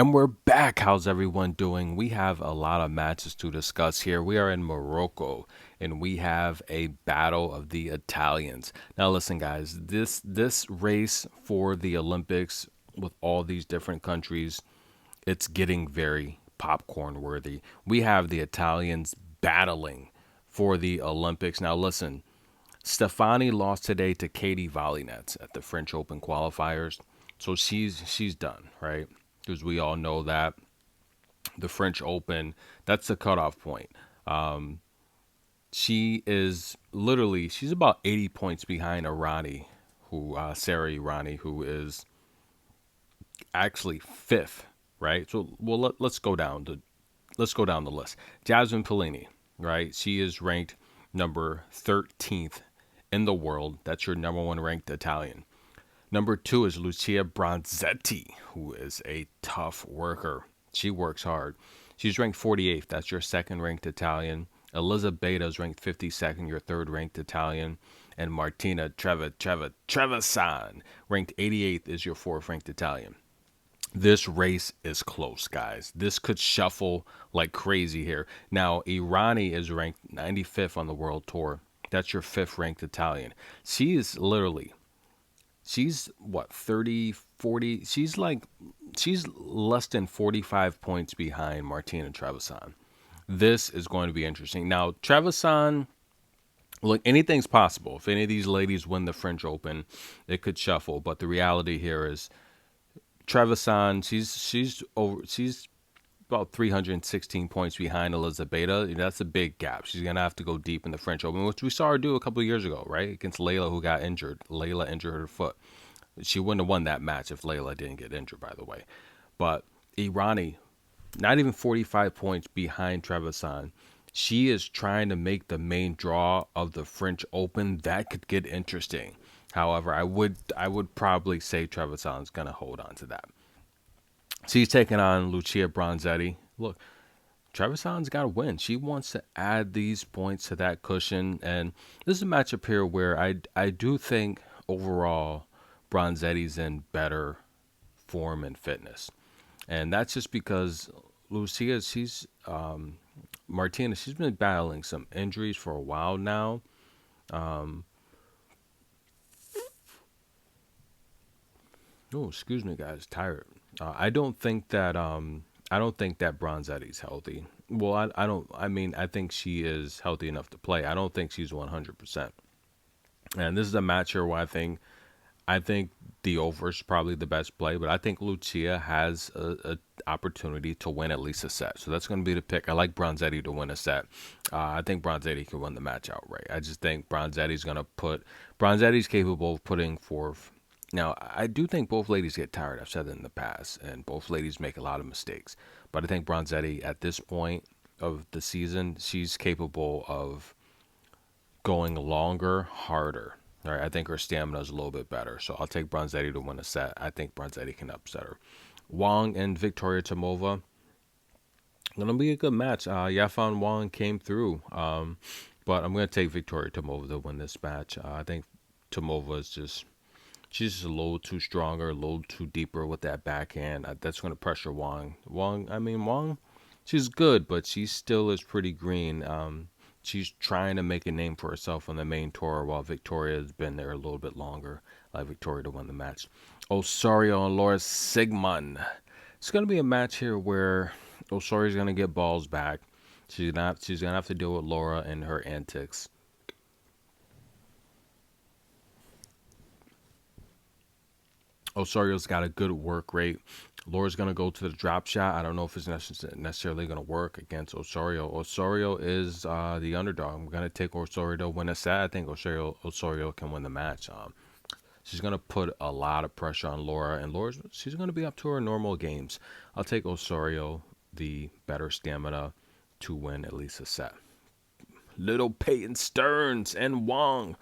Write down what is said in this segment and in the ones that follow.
And we're back. How's everyone doing? We have a lot of matches to discuss here. We are in Morocco and we have a battle of the Italians. Now listen guys, this race for the Olympics with all these different countries, it's getting very popcorn worthy. We have the Italians battling for the Olympics. Now listen, Stefani lost today to Katie Volleynet at the French Open qualifiers. So she's done, right? Because we all know that the French Open, that's the cutoff point. She is literally she's about 80 points behind Irani, who Sarah Irani, who is actually fifth, right? So let's go down the list. Jasmine Pellini, right? She is ranked number 13th in the world. That's your number one ranked Italian. Number two is Lucia Bronzetti, who is a tough worker. She works hard. She's ranked 48th. That's your second ranked Italian. Elisabetta is ranked 52nd, your third ranked Italian. And Martina Trevisan, ranked 88th, is your fourth ranked Italian. This race is close, guys. This could shuffle like crazy here. Now, Irani is ranked 95th on the world tour. That's your fifth ranked Italian. She is literally she's what 30, 40. She's less than 45 points behind Martina Trevisan. This is going to be interesting. Now Trevisan, look, anything's possible. If any of these ladies win the French Open, it could shuffle, but the reality here is Trevisan, she's about 316 points behind Elisabetta. That's a big gap. She's going to have to go deep in the French Open, which we saw her do a couple of years ago, right? Against Layla, who got injured. Layla injured her foot. She wouldn't have won that match if Layla didn't get injured, by the way. But Irani, not even 45 points behind Trevisan. She is trying to make the main draw of the French Open. That could get interesting. However, I would probably say Trevisan's going to hold on to that. She's taking on Lucia Bronzetti. Look, Trevisan's got to win. She wants to add these points to that cushion. And this is a matchup here where I do think overall Bronzetti's in better form and fitness. And that's just because Lucia, Martina, she's been battling some injuries for a while now. Oh, excuse me, guys, tired. I don't think that Bronzetti's healthy. Well, I don't. I mean, I think she is healthy enough to play. I don't think she's 100%. And this is a match here where I think the over is probably the best play, but I think Lucia has a opportunity to win at least a set. So that's going to be the pick. I like Bronzetti to win a set. I think Bronzetti can win the match outright. I just think Bronzetti's capable of putting forth. Now, I do think both ladies get tired. I've said that in the past, and both ladies make a lot of mistakes. But I think Bronzetti, at this point of the season, she's capable of going longer, harder. All right, I think her stamina is a little bit better. So I'll take Bronzetti to win a set. I think Bronzetti can upset her. Wang and Victoria Tomova. Gonna be a good match. Yafan Wang came through. But I'm gonna take Victoria Tomova to win this match. I think Tomova is just she's just a little too stronger, a little too deeper with that backhand. That's gonna pressure Wang. Wang, she's good, but she still is pretty green. She's trying to make a name for herself on the main tour while Victoria's been there a little bit longer. I like Victoria to win the match. Osorio and Laura Siegemund. It's going to be a match here where Osorio's going to get balls back. She's gonna have to deal with Laura and her antics. Osorio's got a good work rate. Laura's going to go to the drop shot. I don't know if it's necessarily going to work against Osorio. Osorio is the underdog. I'm going to take Osorio to win a set. I think Osorio can win the match. She's going to put a lot of pressure on Laura, and she's going to be up to her normal games. I'll take Osorio, the better stamina, to win at least a set. Little Peyton Stearns and Wong.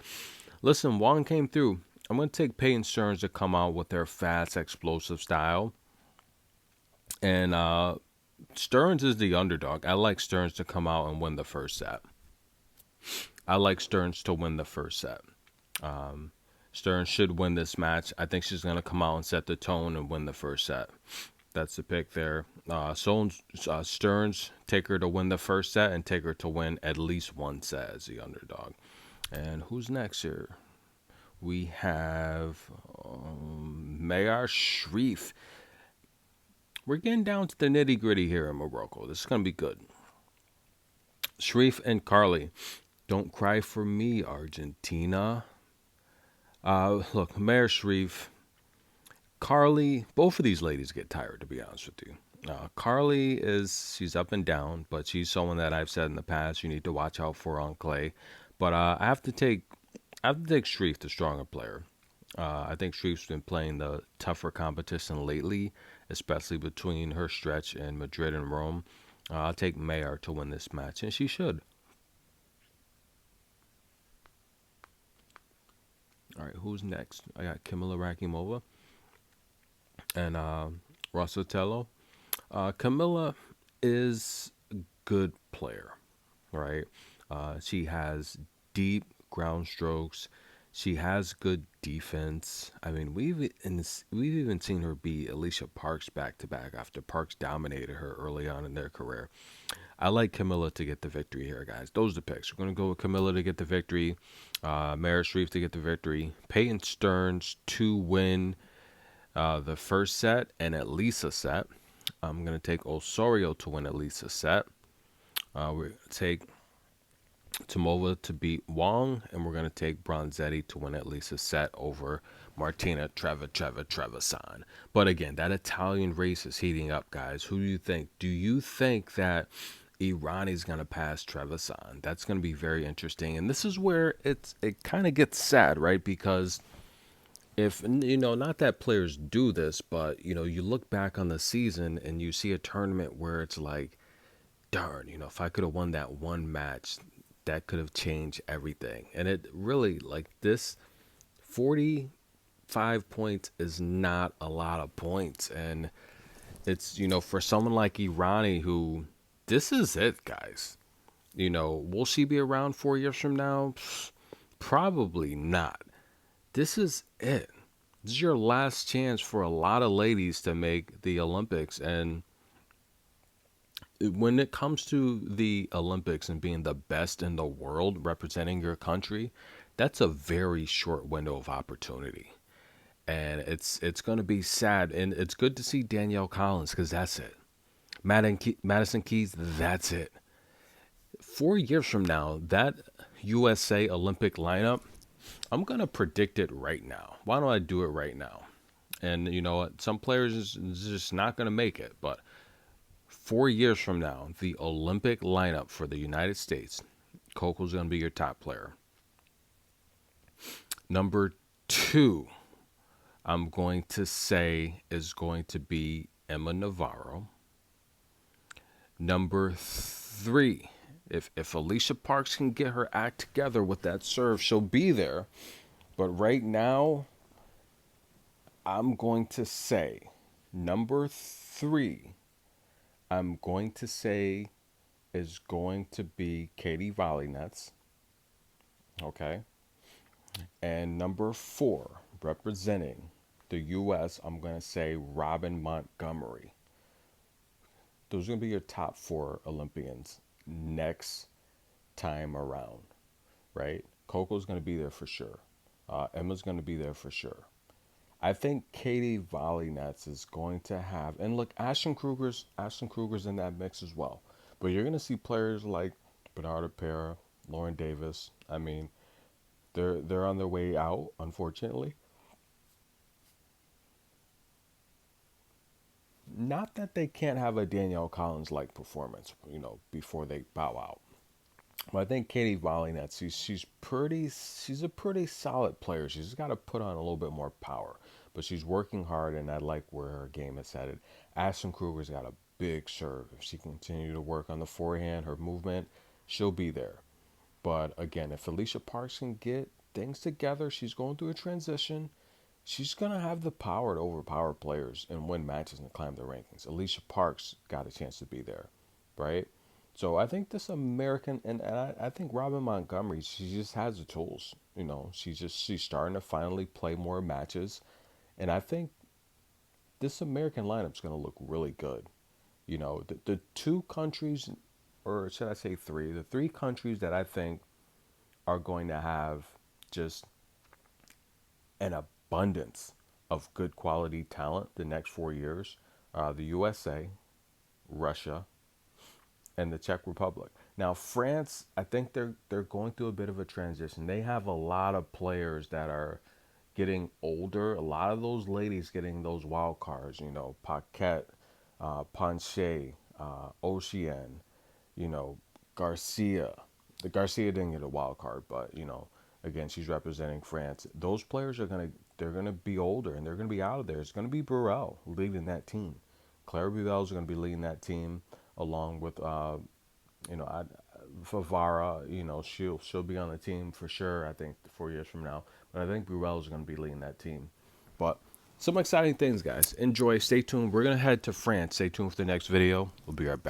Listen, Wong came through. I'm going to take Peyton Stearns to come out with their fast, explosive style. And Stearns is the underdog. I like Stearns to come out and win the first set. I like Stearns to win the first set. Stearns should win this match. I think she's going to come out and set the tone and win the first set. That's the pick there. Stearns, take her to win the first set and take her to win at least one set as the underdog. And who's next here? We have Mayar Sharif. We're getting down to the nitty gritty here in Morocco. This is going to be good. Sharif and Carly. Don't cry for me, Argentina. Look, Mayar Sharif, Carly, both of these ladies get tired, to be honest with you. Carly she's up and down, but she's someone that I've said in the past you need to watch out for on clay. But I have to take Sharif, the stronger player. I think Sharif's been playing the tougher competition lately, especially between her stretch in Madrid and Rome. I'll take Mayer to win this match, and she should. All right, who's next? I got Camila Rakimova and Rosatello. Camilla is a good player, right? She has deep ground strokes. She has good defense. I mean, we've even seen her beat Alicia Parks back to back after Parks dominated her early on in their career. I like Camilla to get the victory here, guys. Those are the picks. We're gonna go with Camilla to get the victory, Mara Sharif to get the victory, Peyton Stearns to win the first set and at least a set. I'm going to take Osorio to win at least a set. We're going to take Tomova to beat Wong, and we're going to take Bronzetti to win at least a set over Martina Trevisan. But again, that Italian race is heating up, guys. Who do you think? Do you think that Irani's going to pass Trevisan? That's going to be very interesting. And this is where it kind of gets sad, right? Because if not that players do this, but you look back on the season and you see a tournament where it's like, darn, if I could have won that one match, that could have changed everything. And it really, like, this 45 points is not a lot of points. And it's, for someone like Irani, who, this is it, guys. Will she be around 4 years from now? Probably not. This is it. This is your last chance for a lot of ladies to make the Olympics. And when it comes to the Olympics and being the best in the world representing your country, that's a very short window of opportunity. And it's going to be sad. And it's good to see Danielle Collins, because that's it. Madison Keys, that's it. 4 years from now, that USA Olympic lineup, I'm going to predict it right now. Why don't I do it right now? And you know what? Some players is just not going to make it. But 4 years from now, the Olympic lineup for the United States, Coco's going to be your top player. Number 2, I'm going to say is going to be Emma Navarro. Number 3, if Alicia Parks can get her act together with that serve, she'll be there. But right now, I'm going to say number 3, I'm going to say is going to be Katie Volynets. Okay. And number 4, representing the U.S., I'm going to say Robin Montgomery. Those are going to be your top 4 Olympians next time around, right? Coco's going to be there for sure. Emma's going to be there for sure. I think Katie Volynets is going to have, and look, Ashton Kruger's in that mix as well. But you're going to see players like Bernarda Pera, Lauren Davis. I mean, they're on their way out, unfortunately. Not that they can't have a Danielle Collins like performance, before they bow out. But I think Katie Volynets, she's a pretty solid player. She's got to put on a little bit more power, but she's working hard, and I like where her game is headed. Ashton Kruger's got a big serve. If she continue to work on the forehand, her movement, she'll be there. But again, if Alicia Parks can get things together, she's going through a transition. She's going to have the power to overpower players and win matches and climb the rankings. Alicia Parks got a chance to be there, right? So I think this American, and I think Robin Montgomery, she just has the tools. She's starting to finally play more matches. And I think this American lineup's going to look really good. You know, the two countries, or should I say three, the three countries that I think are going to have just an abundance of good quality talent the next 4 years, the USA, Russia, and the Czech Republic. Now, France, I think they're going through a bit of a transition. They have a lot of players that are getting older. A lot of those ladies getting those wild cards. You know, Paquette, Ponche, Ocean, you know, Garcia. The Garcia didn't get a wild card, but you know, again, she's representing France. Those players are gonna be older and they're gonna be out of there. It's gonna be Burrell leading that team. Claire Burrell is gonna be leading that team along with you know, Favara. You know, she'll be on the team for sure. I think 4 years from now, but I think Burrell is gonna be leading that team. But some exciting things, guys. Enjoy. Stay tuned. We're gonna head to France. Stay tuned for the next video. We'll be right back.